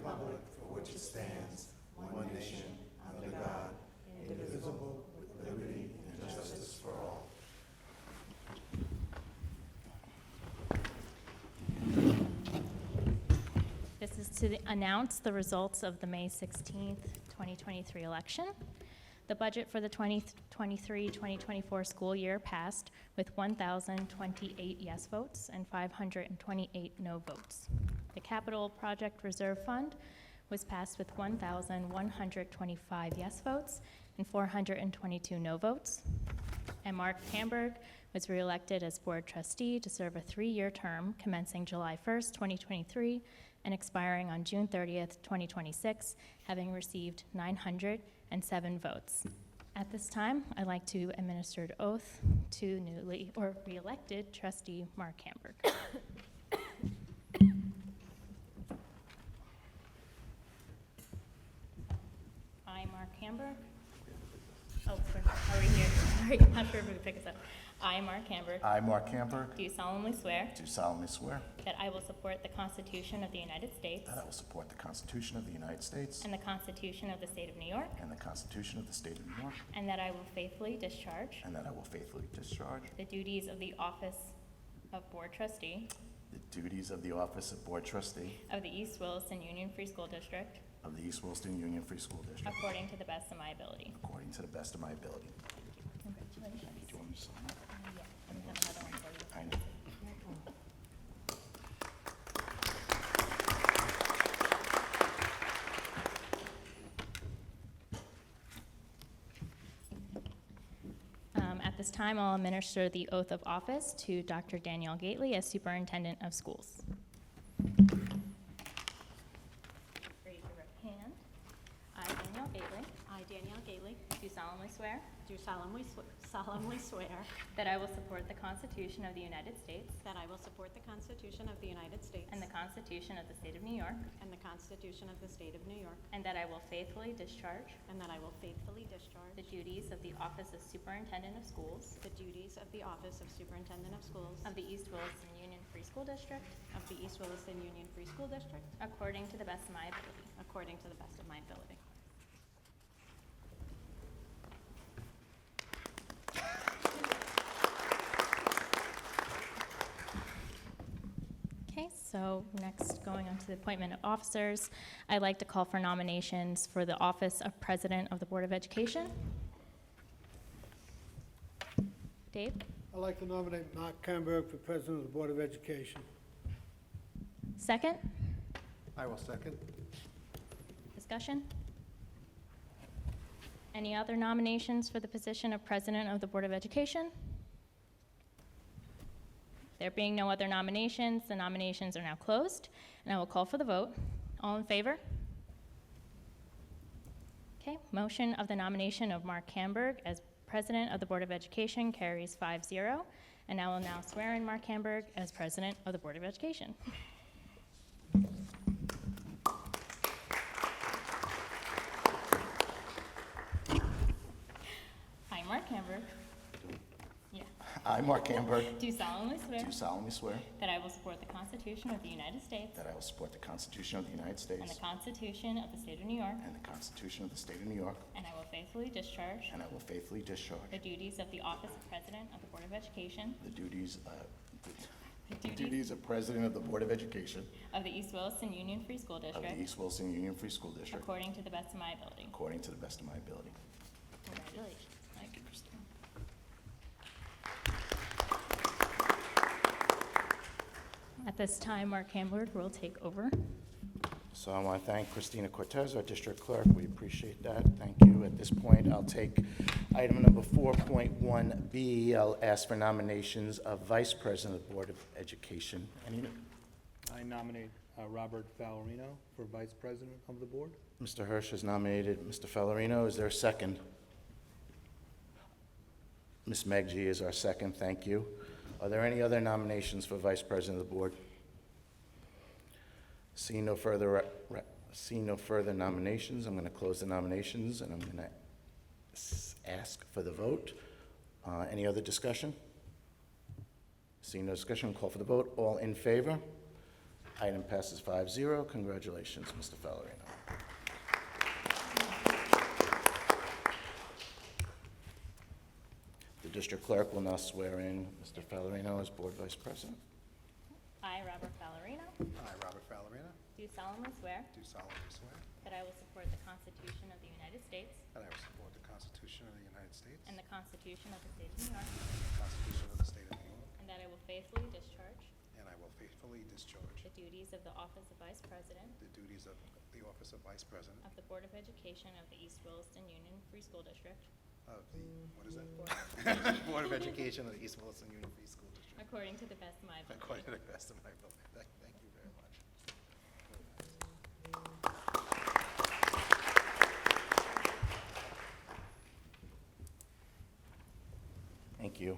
republic for which it stands, one nation, under God, indivisible, with liberty and justice for all. This is to announce the results of the May 16th, 2023 election. The budget for the 2023-2024 school year passed with 1,028 yes votes and 528 no votes. The Capital Project Reserve Fund was passed with 1,125 yes votes and 422 no votes. And Mark Hamburg was reelected as board trustee to serve a 3-year term commencing July 1st, 2023 and expiring on June 30th, 2026, having received 907 votes. At this time, I'd like to administer the oath to newly or re-elected trustee Mark Hamburg. I, Mark Hamburg. Oh, are we here? Sorry, not sure if we can pick us up. I, Mark Hamburg. I, Mark Hamburg, Do solemnly swear do solemnly swear that I will support the Constitution of the United States that I will support the Constitution of the United States and the Constitution of the State of New York, and the Constitution of the State of New York, and that I will faithfully discharge and that I will faithfully discharge the duties of the office of Board Trustee the duties of the office of Board Trustee of the East Williston Union Free School District of the East Williston Union Free School District according to the best of my ability. according to the best of my ability. Congratulations. Do you want me to sign that? Yeah, I'm gonna have another one for you. I know. At this time, I'll administer the oath of office to Dr. Danielle Gately as Superintendent of Schools. Raise your right hand. I, Danielle Gately, I, Danielle Gately, do solemnly swear do solemnly swear that I will support the Constitution of the United States that I will support the Constitution of the United States and the Constitution of the State of New York, and the Constitution of the State of New York, and that I will faithfully discharge and that I will faithfully discharge the duties of the Office of Superintendent of Schools the duties of the Office of Superintendent of Schools of the East Williston Union Free School District of the East Williston Union Free School District according to the best of my ability. according to the best of my ability. Okay, so next, going on to the appointment of officers, I'd like to call for nominations for the office of President of the Board of Education. Dave? I'd like to nominate Mark Hamburg for President of the Board of Education. Second? I will second. Discussion? Any other nominations for the position of President of the Board of Education? There being no other nominations, the nominations are now closed, and I will call for the vote. All in favor? Okay, motion of the nomination of Mark Hamburg as President of the Board of Education carries 5-0, and I will now swear in Mark Hamburg as President of the Board of Education. I, Mark Hamburg. Yeah. I, Mark Hamburg, Do solemnly swear do solemnly swear that I will support the Constitution of the United States that I will support the Constitution of the United and the States Constitution of the State of New York, and the Constitution of the State of New York, and I will faithfully discharge and I will faithfully discharge the duties of the Office of President of the Board of Education the duties of President of the Board of Education of the East Williston Union Free School of the District East Williston Union Free School District according to the best of my ability. according to the best of my ability. Congratulations. Thank you, Christine. At this time, Mark Hamburg will take over. So I want to thank Christina Cortez, our district clerk. We appreciate that. Thank you. At this point, I'll take item number 4.1B. I'll ask for nominations of Vice President of the Board of Education. I nominate Robert Valerino for Vice President of the Board. Mr. Hirsch has nominated Mr. Fellerino. Is there a second? Ms. Megji is our second. Thank you. Are there any other nominations for Vice President of the Board? Seeing no further nominations, I'm going to close the nominations, and I'm going to ask for the vote. Any other discussion? Seeing no discussion, call for the vote. All in favor? Item passes 5-0. Congratulations, Mr. Fallerino. The district clerk will now swear in Mr. Fallerino as Board Vice President. I, Robert Fallerino, I, Robert Fallerina, do solemnly swear do solemnly swear that I will support the Constitution of the United States that I will support the Constitution of the United States and the Constitution of the State of New York, and the Constitution of the State of New York, and that I will faithfully discharge and I will faithfully discharge the duties of the office of Vice President the duties of the office of Vice President of the Board of Education of the East Williston Union Free School District, of the, what is that? Board- Board of Education of the East Williston Union Free School District. according to the best of my ability. According to the best of my ability. Thank you very much. Thank you.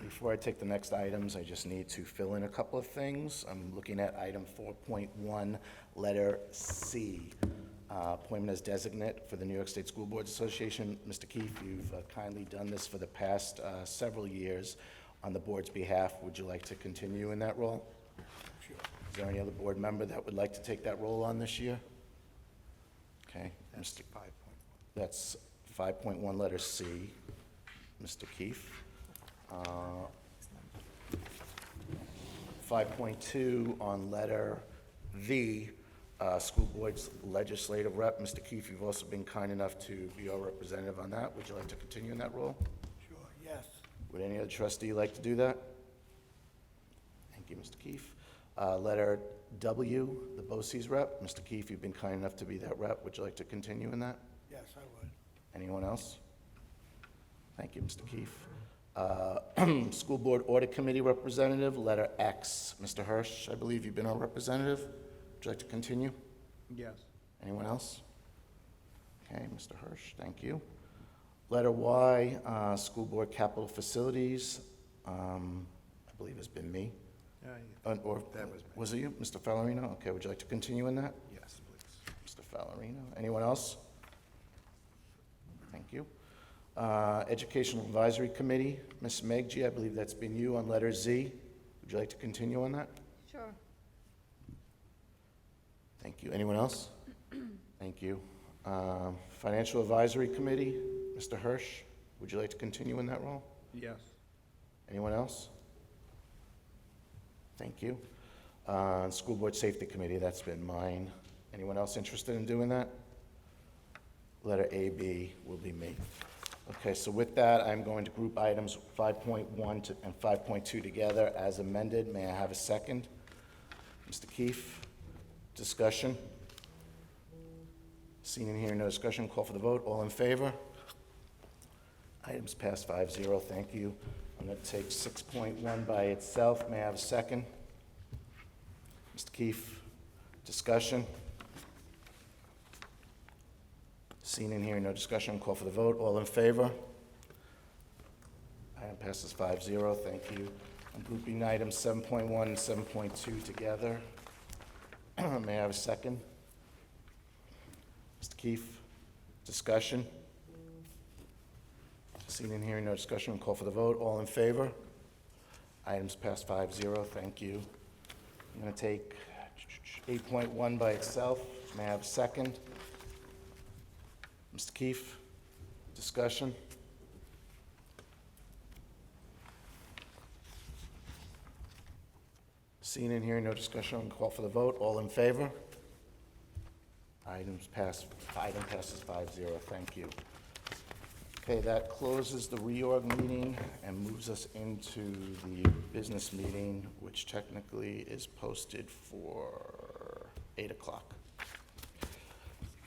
Before I take the next items, I just need to fill in a couple of things. I'm looking at item 4.1, letter C, appointment as designate for the New York State School Boards Association. Mr. Keefe, you've kindly done this for the past several years on the board's behalf. Would you like to continue in that role? Sure. Is there any other board member that would like to take that role on this year? Okay, That's Mr. 5.1. That's 5.1, letter C. Mr. Keefe. 5.2 on letter V, School Board's Legislative Rep. Mr. Keefe, you've also been kind enough to be our representative on that. Would you like to continue in that role? Sure, yes. Would any other trustee like to do that? Thank you, Mr. Keefe. Letter W, the BOCES Rep. Mr. Keefe, you've been kind enough to be that rep. Would you like to continue in that? Yes, I would. Anyone else? Thank you, Mr. Keefe. School Board Audit Committee Representative, letter X. Mr. Hirsch, I believe you've been our representative. Would you like to continue? Yes. Anyone else? Okay, Mr. Hirsch, thank you. Letter Y, School Board Capital Facilities, I believe has been me. Or That was me. was it you, Mr. Fallerino? Okay, would you like to continue in that? Yes, please. Mr. Fallerino. Anyone else? Thank you. Educational Advisory Committee, Ms. Megji, I believe that's been you on letter Z. Would you like to continue on that? Sure. Thank you. Anyone else? Thank you. Financial Advisory Committee, Mr. Hirsch, would you like to continue in that role? Yes. Anyone else? Thank you. School Board Safety Committee, that's been mine. Anyone else interested in doing that? Letter AB will be me. Okay, so with that, I'm going to group items 5.1 and 5.2 together as amended. May I have a second? Mr. Keefe, discussion? Seeing and hearing no discussion, call for the vote. All in favor? Items passed 5-0, thank you. I'm going to take 6.1 by itself. May I have a second? Mr. Keefe, discussion? Seeing and hearing no discussion, call for the vote. All in favor? Item passes 5-0, thank you. I'm grouping items 7.1 and 7.2 together. May I have a second? Mr. Keefe, discussion? Seeing and hearing no discussion, call for the vote. All in favor? Items passed 5-0, thank you. I'm going to take 8.1 by itself. May I have a second? Mr. Keefe, discussion? Seeing and hearing no discussion, call for the vote. All in favor? Item passes 5-0, thank you. Okay, that closes the reorg meeting and moves us into the business meeting, which technically is posted for 8 o'clock.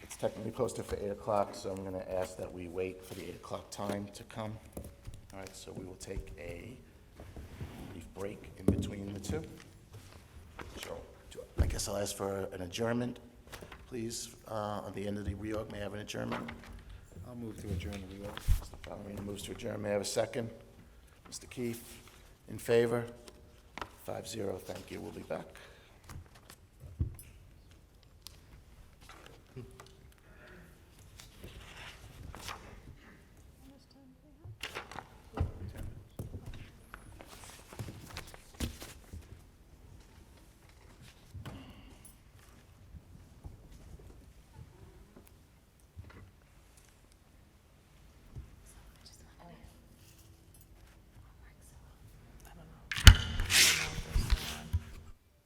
It's technically posted for 8 o'clock, so I'm going to ask that we wait for the 8 o'clock time to come. All right, so we will take a brief break in between the two. So I guess I'll ask for an adjournment, please. On the end of the reorg, may I have an adjournment? I'll move to adjourn the reorg. Mr. Palomino moves to adjourn. May I have a second? Mr. Keefe, in favor? 5-0, thank you. We'll be back.